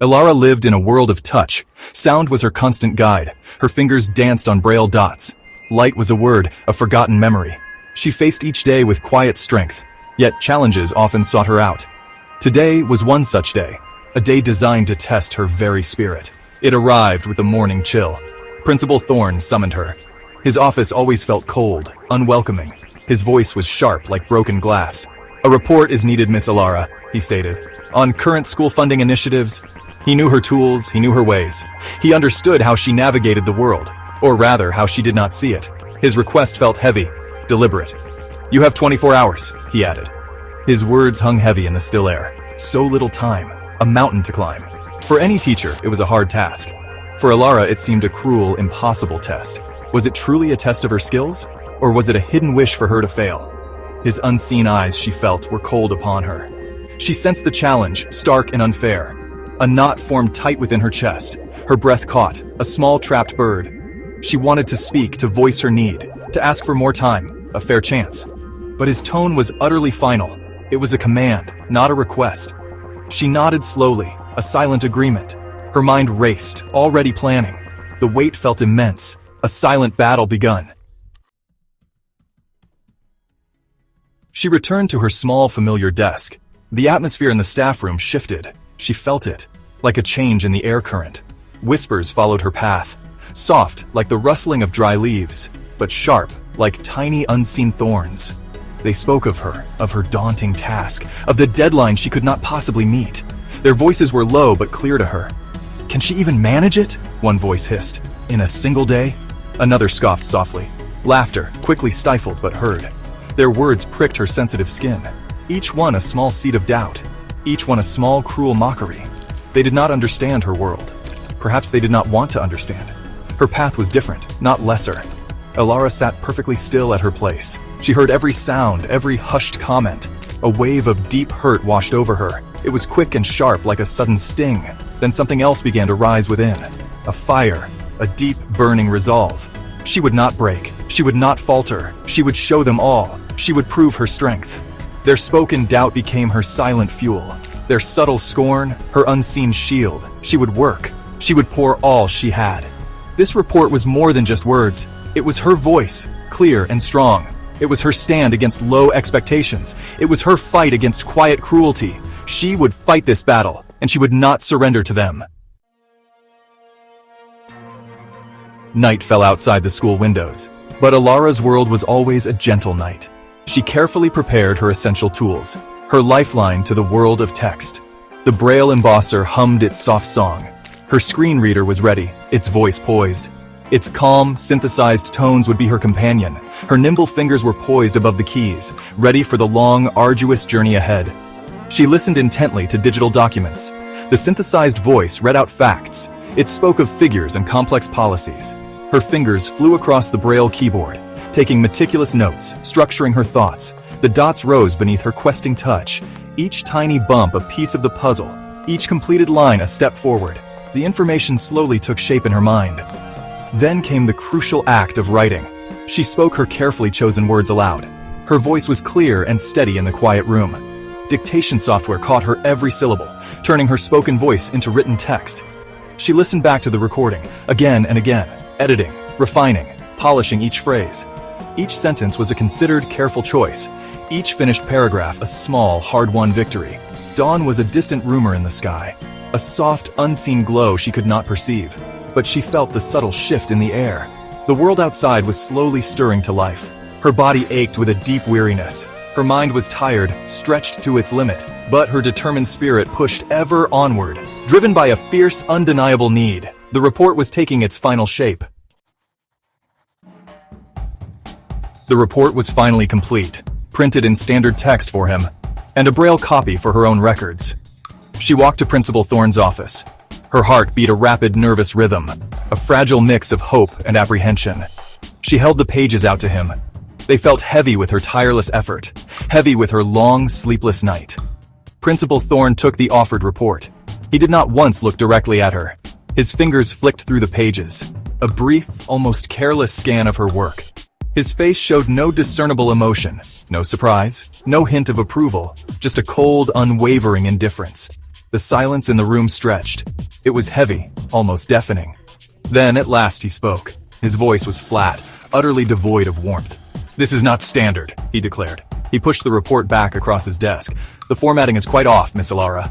Ilara lived in a world of touch. Sound was her constant guide. Her fingers danced on braille dots. Light was a word, a forgotten memory. She faced each day with quiet strength, yet challenges often sought her out. Today was one such day, a day designed to test her very spirit. It arrived with the morning chill. Principal Thorne summoned her. His office always felt cold, unwelcoming. His voice was sharp like broken glass. "A report is needed, Miss Ilara," he stated. "On current school funding initiatives." He knew her tools, he knew her ways. He understood how she navigated the world, or rather, how she did not see it. His request felt heavy, deliberate. "You have 24 hours, he added. His words hung heavy in the still air. So little time, a mountain to climb. For any teacher, it was a hard task. For Ilara, it seemed a cruel, impossible test. Was it truly a test of her skills? Or was it a hidden wish for her to fail? His unseen eyes, she felt, were cold upon her. She sensed the challenge, stark and unfair. A knot formed tight within her chest. Her breath caught, a small trapped bird. She wanted to speak, to voice her need, to ask for more time, a fair chance. But his tone was utterly final. It was a command, not a request. She nodded slowly, a silent agreement. Her mind raced, already planning. The weight felt immense, a silent battle begun. She returned to her small, familiar desk. The atmosphere in the staff room shifted. She felt it, like a change in the air current. Whispers followed her path, soft like the rustling of dry leaves, but sharp like tiny unseen thorns. They spoke of her daunting task, of the deadline she could not possibly meet. Their voices were low but clear to her. "Can she even manage it?" one voice hissed. "In a single day?" Another scoffed softly. Laughter, quickly stifled but heard. Their words pricked her sensitive skin. Each one a small seed of doubt. Each one a small, cruel mockery. They did not understand her world. Perhaps they did not want to understand. Her path was different, not lesser. Ilara sat perfectly still at her place. She heard every sound, every hushed comment. A wave of deep hurt washed over her. It was quick and sharp like a sudden sting. Then something else began to rise within. A fire, a deep, burning resolve. She would not break. She would not falter. She would show them all. She would prove her strength. Their spoken doubt became her silent fuel. Their subtle scorn, her unseen shield. She would work. She would pour all she had. This report was more than just words. It was her voice, clear and strong. It was her stand against low expectations. It was her fight against quiet cruelty. She would fight this battle, and she would not surrender to them. Night fell outside the school windows, but Ilara's world was always a gentle night. She carefully prepared her essential tools, her lifeline to the world of text. The Braille embosser hummed its soft song. Her screen reader was ready, its voice poised. Its calm, synthesized tones would be her companion. Her nimble fingers were poised above the keys, ready for the long, arduous journey ahead. She listened intently to digital documents. The synthesized voice read out facts. It spoke of figures and complex policies. Her fingers flew across the Braille keyboard, taking meticulous notes, structuring her thoughts. The dots rose beneath her questing touch, each tiny bump a piece of the puzzle, each completed line a step forward. The information slowly took shape in her mind. Then came the crucial act of writing. She spoke her carefully chosen words aloud. Her voice was clear and steady in the quiet room. Dictation software caught her every syllable, turning her spoken voice into written text. She listened back to the recording, again and again, editing, refining, polishing each phrase. Each sentence was a considered, careful choice. Each finished paragraph a small, hard-won victory. Dawn was a distant rumor in the sky, a soft, unseen glow she could not perceive. But she felt the subtle shift in the air. The world outside was slowly stirring to life. Her body ached with a deep weariness. Her mind was tired, stretched to its limit, but her determined spirit pushed ever onward, driven by a fierce, undeniable need. The report was taking its final shape. The report was finally complete, printed in standard text for him, and a Braille copy for her own records. She walked to Principal Thorne's office. Her heart beat a rapid, nervous rhythm, a fragile mix of hope and apprehension. She held the pages out to him. They felt heavy with her tireless effort, heavy with her long, sleepless night. Principal Thorne took the offered report. He did not once look directly at her. His fingers flicked through the pages, a brief, almost careless scan of her work. His face showed no discernible emotion, no surprise, no hint of approval, just a cold, unwavering indifference. The silence in the room stretched. It was heavy, almost deafening. Then, at last, he spoke. His voice was flat, utterly devoid of warmth. "This is not standard," he declared. He pushed the report back across his desk. "The formatting is quite off, Miss Alara."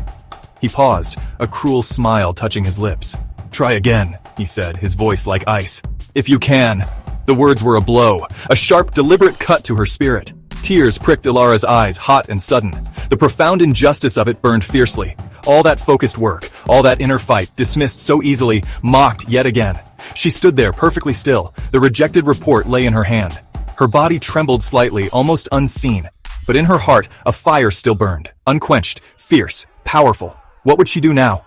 He paused, a cruel smile touching his lips. "Try again," he said, his voice like ice. "If you can." The words were a blow, a sharp, deliberate cut to her spirit. Tears pricked Ilara's eyes, hot and sudden. The profound injustice of it burned fiercely. All that focused work, all that inner fight, dismissed so easily, mocked yet again. She stood there, perfectly still. The rejected report lay in her hand. Her body trembled slightly, almost unseen. But in her heart, a fire still burned, unquenched, fierce, powerful. What would she do now?